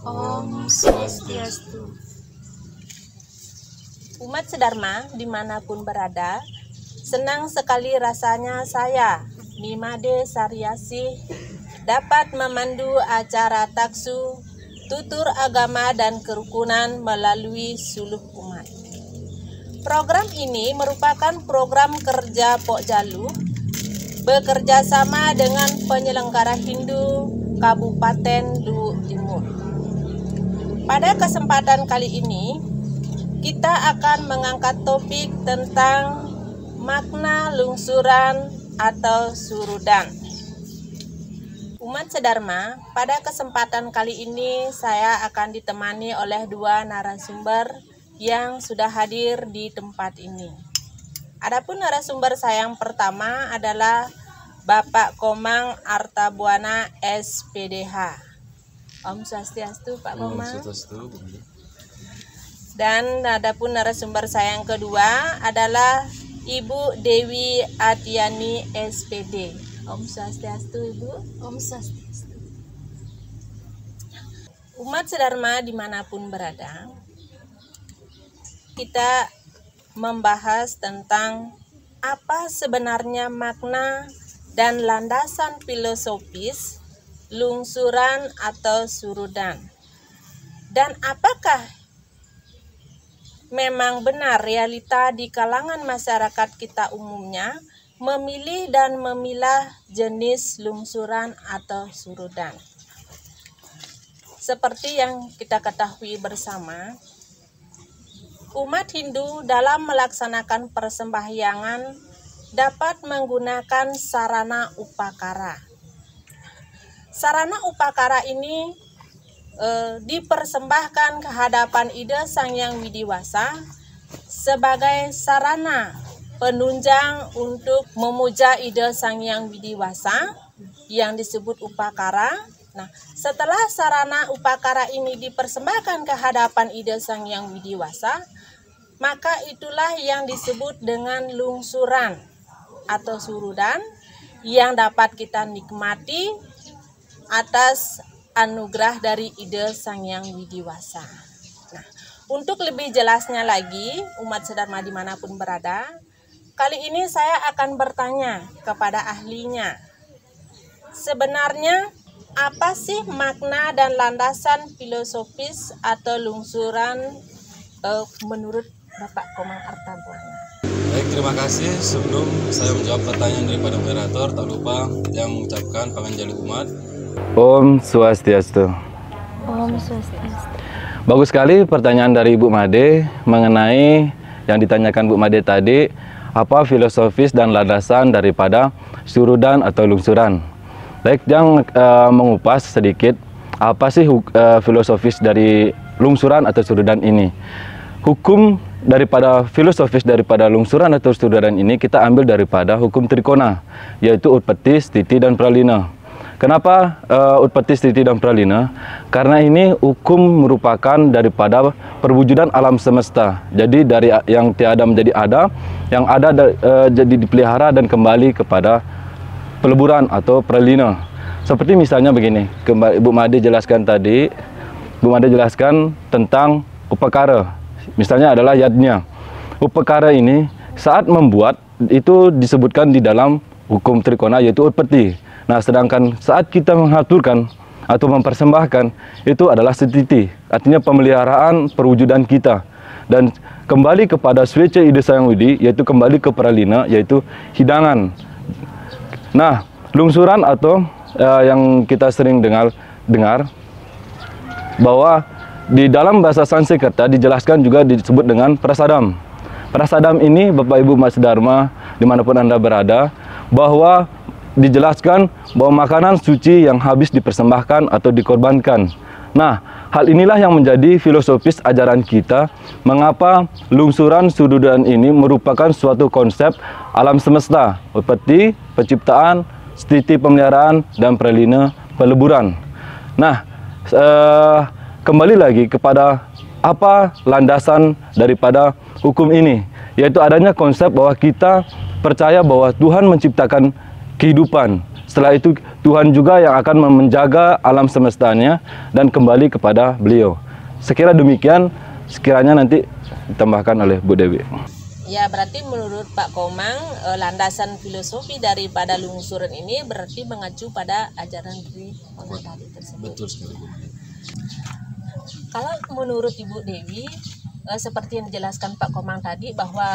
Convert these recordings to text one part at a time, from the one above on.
Om Swastiastu. Umat Sedharma dimanapun berada, senang sekali rasanya saya, Nimade Saryasih, dapat memandu acara taksu, tutur agama dan kerukunan melalui suluh umat. Program ini merupakan program kerja Pok Jalu, bekerja sama dengan penyelenggara Hindu Kabupaten Luwu Timur. Pada kesempatan kali ini, kita akan mengangkat topik tentang makna lungsuran atau surudan. Umat Sedharma, pada kesempatan kali ini saya akan ditemani oleh dua narasumber yang sudah hadir di tempat ini. Adapun narasumber saya yang pertama adalah Bapak Komang Artabuana SPDH. Om Swastiastu Pak Komang. Om Swastiastu. Dan adapun narasumber saya yang kedua adalah Ibu Dewi Adiani SPD. Om Swastiastu Ibu. Om Swastiastu. Umat Sedharma dimanapun berada, kita membahas tentang apa sebenarnya makna dan landasan filosofis lungsuran atau surudan. Dan apakah memang benar realita di kalangan masyarakat kita umumnya memilih dan memilah jenis lungsuran atau surudan. Seperti yang kita ketahui bersama, umat Hindu dalam melaksanakan persembahyangan dapat menggunakan sarana upakara. Sarana upakara ini dipersembahkan ke hadapan Ida Sang Hyang Widiwasa sebagai sarana penunjang untuk memuja Ida Sang Hyang Widiwasa yang disebut upakara. Nah, setelah sarana upakara ini dipersembahkan ke hadapan Ida Sang Hyang Widiwasa, maka itulah yang disebut dengan lungsuran atau surudan yang dapat kita nikmati atas anugerah dari Ida Sang Hyang Widiwasa. Nah, untuk lebih jelasnya lagi, umat Sedharma dimanapun berada, kali ini saya akan bertanya kepada ahlinya. Sebenarnya apa sih makna dan landasan filosofis atau lungsuran menurut Bapak Komang Artabuana? Baik, terima kasih. Sebelum saya menjawab pertanyaan daripada moderator, tak lupa yang mengucapkan panganjali umat. Om Swastiastu. Om Swastiastu. Bagus sekali pertanyaan dari Ibu Made mengenai yang ditanyakan Bu Made tadi, apa filosofis dan landasan daripada surudan atau lungsuran. Baik, yang mengupas sedikit apa sih filosofis dari lungsuran atau surudan ini. Hukum daripada filosofis daripada lungsuran atau surudan ini kita ambil daripada hukum trikona, yaitu utpati, stiti, dan pralina. Kenapa utpati, stiti, dan pralina? Karena ini hukum merupakan daripada perwujudan alam semesta. Jadi dari yang tiada menjadi ada, yang ada jadi dipelihara dan kembali kepada peleburan atau pralina. Seperti misalnya begini, Bu Made jelaskan tadi, Bu Made jelaskan tentang upakara. Misalnya adalah yadnya. Upakara ini saat membuat itu disebutkan di dalam hukum trikona yaitu utpati. Nah, sedangkan saat kita mengaturkan atau mempersembahkan itu adalah setiti, artinya pemeliharaan perwujudan kita. Dan kembali kepada swece Ida Sang Widi, yaitu kembali ke pralina, yaitu hidangan. Nah, lungsuran atau yang kita sering dengar bahwa di dalam bahasa Sanskerta dijelaskan juga disebut dengan prasadam. Prasadam ini Bapak Ibu Mas Dharma dimanapun Anda berada, bahwa dijelaskan bahwa makanan suci yang habis dipersembahkan atau dikorbankan. Nah, hal inilah yang menjadi filosofis ajaran kita, mengapa lungsuran surudan ini merupakan suatu konsep alam semesta, utpati, penciptaan, stiti pemeliharaan, dan pralina peleburan. Nah, kembali lagi kepada apa landasan daripada hukum ini, yaitu adanya konsep bahwa kita percaya bahwa Tuhan menciptakan kehidupan setelah itu Tuhan juga yang akan menjaga alam semestanya dan kembali kepada beliau. Sekira demikian, sekiranya nanti ditambahkan oleh Bu Dewi. Ya, berarti menurut Pak Komang, landasan filosofi daripada lungsuran ini berarti mengacu pada ajaran Trikona tadi tersebut. Betul sekali, Bu. Kalau menurut Ibu Dewi, seperti yang dijelaskan Pak Komang tadi, bahwa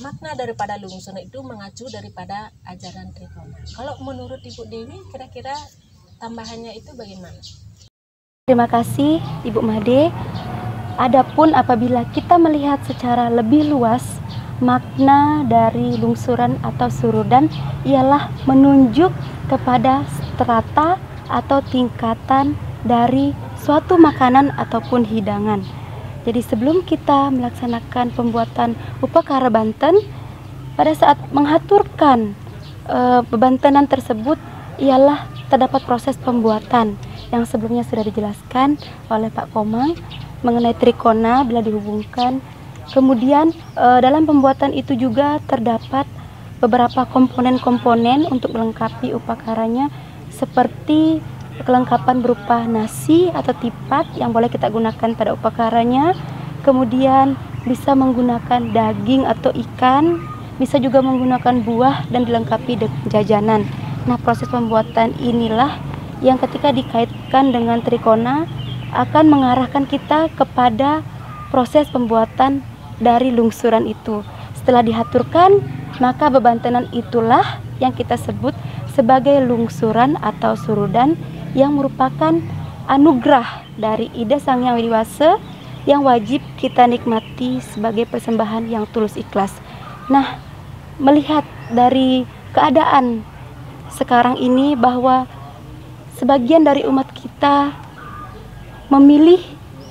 makna daripada lungsuran itu mengacu daripada ajaran Trikona. Kalau menurut Ibu Dewi, kira-kira tambahannya itu bagaimana? Terima kasih Ibu Made. Adapun apabila kita melihat secara lebih luas, makna dari lungsuran atau surudan ialah menunjuk kepada strata atau tingkatan dari suatu makanan ataupun hidangan. Jadi sebelum kita melaksanakan pembuatan upakara Banten, pada saat mengaturkan bebantenan tersebut ialah terdapat proses pembuatan yang sebelumnya sudah dijelaskan oleh Pak Komang mengenai Trikona bila dihubungkan. Kemudian dalam pembuatan itu juga terdapat beberapa komponen-komponen untuk melengkapi upakaranya, seperti kelengkapan berupa nasi atau tipat yang boleh kita gunakan pada upakaranya. Kemudian bisa menggunakan daging atau ikan, bisa juga menggunakan buah dan dilengkapi dengan jajanan. Nah, proses pembuatan inilah yang ketika dikaitkan dengan Trikona akan mengarahkan kita kepada proses pembuatan dari lungsuran itu. Setelah dihaturkan, maka bebantenan itulah yang kita sebut sebagai lungsuran atau surudan, yang merupakan anugerah dari Ida Sang Hyang Widi Wasa yang wajib kita nikmati sebagai persembahan yang tulus ikhlas. Nah, melihat dari keadaan sekarang ini bahwa sebagian dari umat kita memilih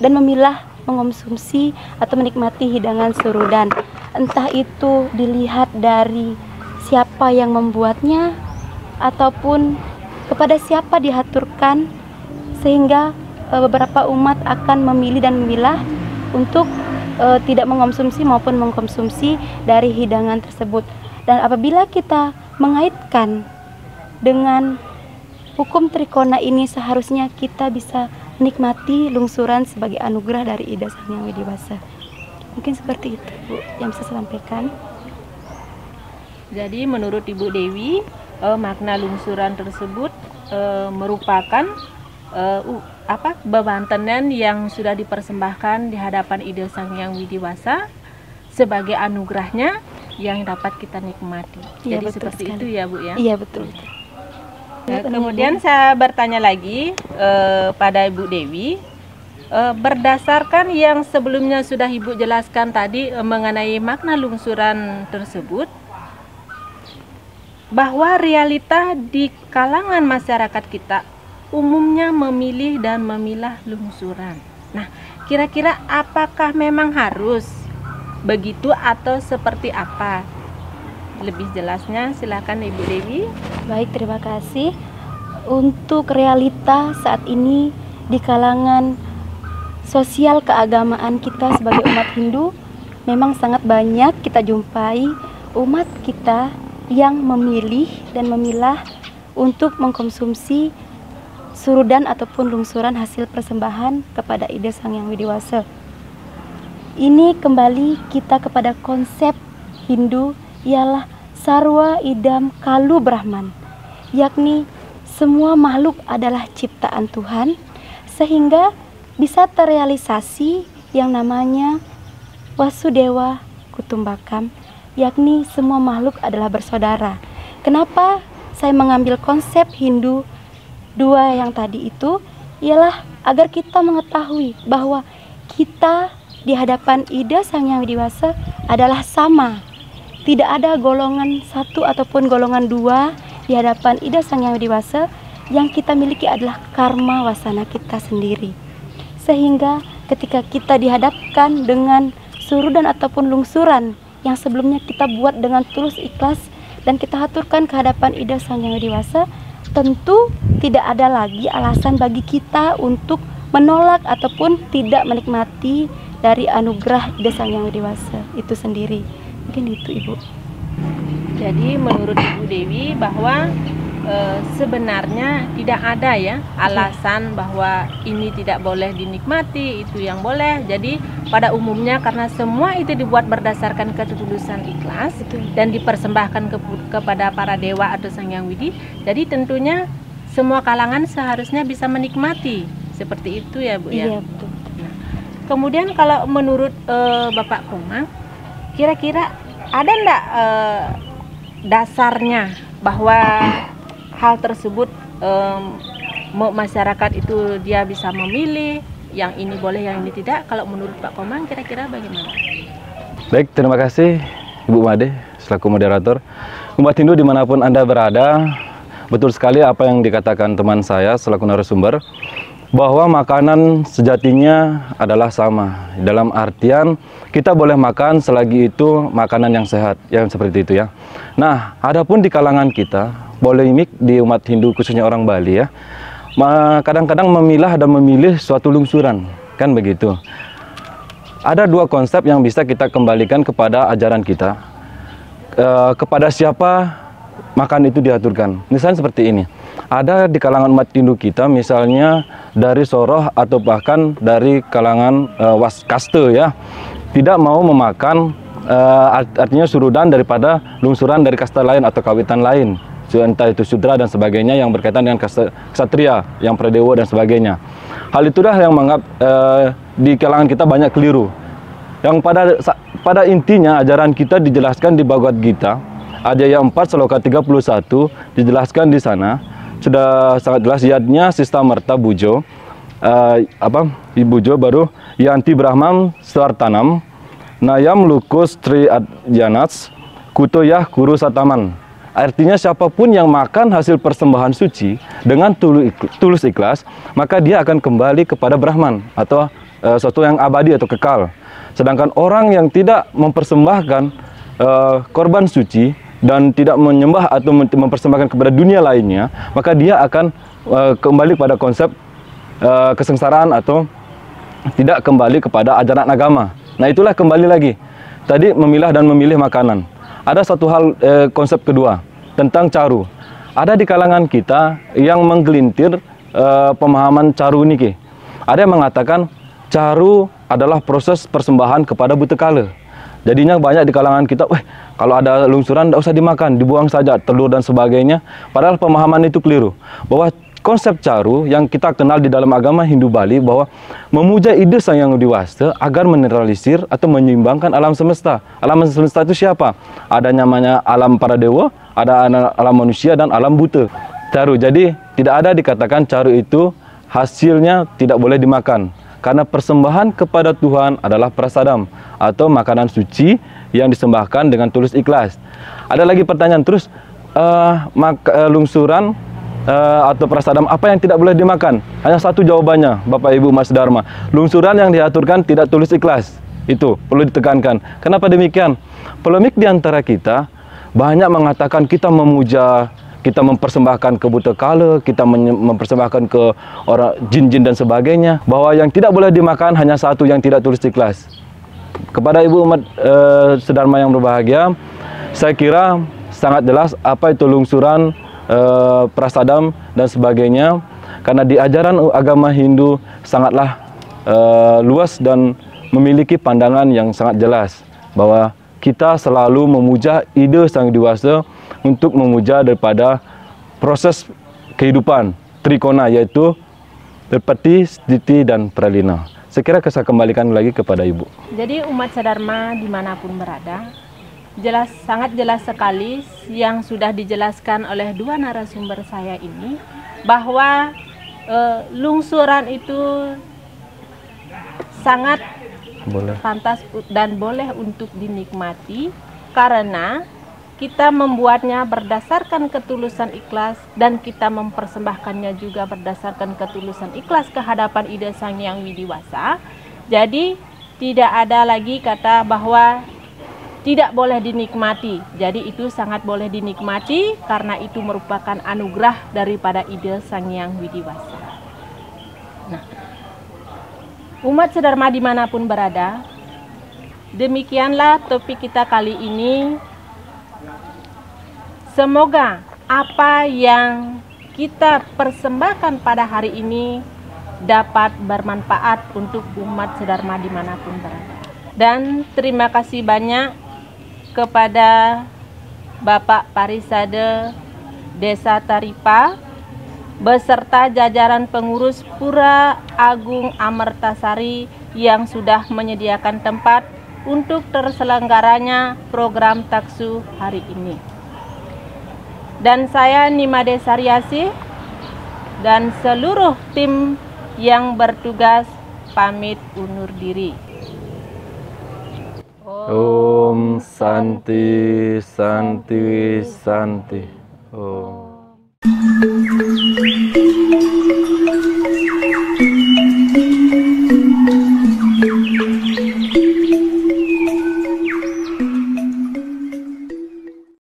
dan memilah mengonsumsi atau menikmati hidangan surudan, entah itu dilihat dari siapa yang membuatnya ataupun kepada siapa dihaturkan, sehingga beberapa umat akan memilih dan memilah untuk tidak mengonsumsi maupun mengkonsumsi dari hidangan tersebut. Dan apabila kita mengaitkan dengan hukum Trikona ini, seharusnya kita bisa menikmati lungsuran sebagai anugerah dari Ida Sang Hyang Widi Wasa. Mungkin seperti itu, Bu, yang bisa saya sampaikan. Jadi menurut Ibu Dewi, makna lungsuran tersebut merupakan bebantenan yang sudah dipersembahkan di hadapan Ida Sang Hyang Widi Wasa sebagai anugerahnya yang dapat kita nikmati. Iya, jadi betul seperti sekali. itu ya, Bu ya. Iya, betul. Kemudian saya bertanya lagi pada Ibu Dewi, berdasarkan yang sebelumnya sudah Ibu jelaskan tadi mengenai makna lungsuran tersebut, bahwa realita di kalangan masyarakat kita umumnya memilih dan memilah lungsuran. Nah, kira-kira apakah memang harus begitu atau seperti apa? Lebih jelasnya silakan Ibu Dewi. Baik, terima kasih. Untuk realita saat ini di kalangan sosial keagamaan kita sebagai umat Hindu, memang sangat banyak kita jumpai umat kita yang memilih dan memilah untuk mengkonsumsi surudan ataupun lungsuran hasil persembahan kepada Ida Sang Hyang Widi Wasa. Ini kembali kita kepada konsep Hindu, ialah Sarwa Idam Kalu Brahman, yakni semua makhluk adalah ciptaan Tuhan, sehingga bisa terrealisasi yang namanya Wasudewa Kutumbakam, yakni semua makhluk adalah bersaudara. Kenapa saya mengambil konsep Hindu dua yang tadi itu? Ialah agar kita mengetahui bahwa kita di hadapan Ida Sang Hyang Widi Wasa adalah sama. Tidak ada golongan satu ataupun golongan dua di hadapan Ida Sang Hyang Widi Wasa. Yang kita miliki adalah karma wasana kita sendiri. Sehingga ketika kita dihadapkan dengan surudan ataupun lungsuran yang sebelumnya kita buat dengan tulus ikhlas dan kita haturkan ke hadapan Ida Sang Hyang Widi Wasa, tentu tidak ada lagi alasan bagi kita untuk menolak ataupun tidak menikmati dari anugerah Ida Sang Hyang Widi Wasa itu sendiri. Mungkin itu, Ibu. Jadi menurut Ibu Dewi bahwa sebenarnya tidak ada ya alasan bahwa ini tidak boleh dinikmati, itu yang boleh. Jadi pada umumnya karena semua itu dibuat berdasarkan ketulusan ikhlas dan dipersembahkan kepada para dewa atau Sang Hyang Widi, jadi tentunya semua kalangan seharusnya bisa menikmati seperti itu ya Bu ya. Iya, betul. Nah, kemudian kalau menurut Bapak Komang, kira-kira ada enggak dasarnya bahwa hal tersebut masyarakat itu dia bisa memilih yang ini boleh yang ini tidak? Kalau menurut Pak Komang kira-kira bagaimana? Baik, terima kasih Ibu Made selaku moderator. Umat Hindu dimanapun Anda berada, betul sekali apa yang dikatakan teman saya selaku narasumber, bahwa makanan sejatinya adalah sama. Dalam artian kita boleh makan selagi itu makanan yang sehat, yang seperti itu ya. Nah, adapun di kalangan kita, polemik di umat Hindu khususnya orang Bali ya, kadang-kadang memilah dan memilih suatu lungsuran, kan begitu. Ada dua konsep yang bisa kita kembalikan kepada ajaran kita. Kepada siapa makan itu diaturkan. Misalnya seperti ini. Ada di kalangan umat Hindu kita, misalnya dari Soroh atau bahkan dari kalangan kaste ya, tidak mau memakan artinya surudan daripada lungsuran dari kasta lain atau kawitan lain, entah itu Sudra dan sebagainya yang berkaitan dengan ksatria, yang pradewa dan sebagainya. Hal itulah yang menganggap di kalangan kita banyak keliru. Yang pada intinya ajaran kita dijelaskan di Bhagavad Gita, Adhyaya 4 Sloka 31 dijelaskan di sana sudah sangat jelas, yadnya sista merta bujo bujo baru yanti brahmam sartanam nayam lukus tri adjanats kutoyah kuru sataman. Artinya siapapun yang makan hasil persembahan suci dengan tulus ikhlas, maka dia akan kembali kepada Brahman atau sesuatu yang abadi atau kekal. Sedangkan orang yang tidak mempersembahkan korban suci dan tidak menyembah atau mempersembahkan kepada dunia lainnya, maka dia akan kembali pada konsep kesengsaraan atau tidak kembali kepada ajaran agama. Nah, itulah kembali lagi tadi memilah dan memilih makanan. Ada satu hal konsep kedua tentang caru. Ada di kalangan kita yang menggelintir pemahaman caru niki. Ada yang mengatakan caru adalah proses persembahan kepada buta kala. Jadinya banyak di kalangan kita, kalau ada lungsuran tidak usah dimakan, dibuang saja telur dan sebagainya. Padahal pemahaman itu keliru. Bahwa konsep caru yang kita kenal di dalam agama Hindu Bali, bahwa memuja ide Sang Hyang Widi Wasta agar menetralisir atau menyeimbangkan alam semesta. Alam semesta itu siapa? Ada namanya alam para dewa, ada alam manusia dan alam buta. Caru. Jadi tidak ada dikatakan caru itu hasilnya tidak boleh dimakan. Karena persembahan kepada Tuhan adalah prasadam atau makanan suci yang disembahkan dengan tulus ikhlas. Ada lagi pertanyaan terus, lungsuran atau prasadam apa yang tidak boleh dimakan? Hanya satu jawabannya, Bapak Ibu Mas Dharma. Lungsuran yang diaturkan tidak tulus ikhlas. Itu perlu ditekankan. Kenapa demikian? Polemik di antara kita banyak mengatakan kita memuja, kita mempersembahkan ke buta kala, kita mempersembahkan ke orang jin-jin dan sebagainya, bahwa yang tidak boleh dimakan hanya satu, yang tidak tulus ikhlas. Kepada Ibu umat sedharma yang berbahagia, saya kira sangat jelas apa itu lungsuran, prasadam dan sebagainya, karena di ajaran agama Hindu sangatlah luas dan memiliki pandangan yang sangat jelas bahwa kita selalu memuja ide Sang Widi Wasta untuk memuja daripada proses kehidupan trikona, yaitu Pati, Stiti, dan Pralina. Saya kira saya kembalikan lagi kepada Ibu. Jadi umat sadharma dimanapun berada, sangat jelas sekali yang sudah dijelaskan oleh dua narasumber saya ini, bahwa lungsuran itu sangat pantas dan boleh untuk dinikmati karena kita membuatnya berdasarkan ketulusan ikhlas dan kita mempersembahkannya juga berdasarkan ketulusan ikhlas ke hadapan ide Sang Hyang Widi Wasta. Jadi tidak ada lagi kata bahwa tidak boleh dinikmati. Jadi itu sangat boleh dinikmati karena itu merupakan anugerah daripada ide Sang Hyang Widi Wasta. Nah, umat sedharma dimanapun berada, demikianlah topik kita kali ini. Semoga apa yang kita persembahkan pada hari ini dapat bermanfaat untuk umat sedharma dimanapun berada. Dan terima kasih banyak kepada Bapak Parisade Desa Taripa beserta jajaran pengurus Pura Agung Amertasari yang sudah menyediakan tempat untuk terselenggaranya program Taksu hari ini. Dan saya Nimade Saryasi dan seluruh tim yang bertugas pamit undur diri. Om Santi Santi Santi. Om.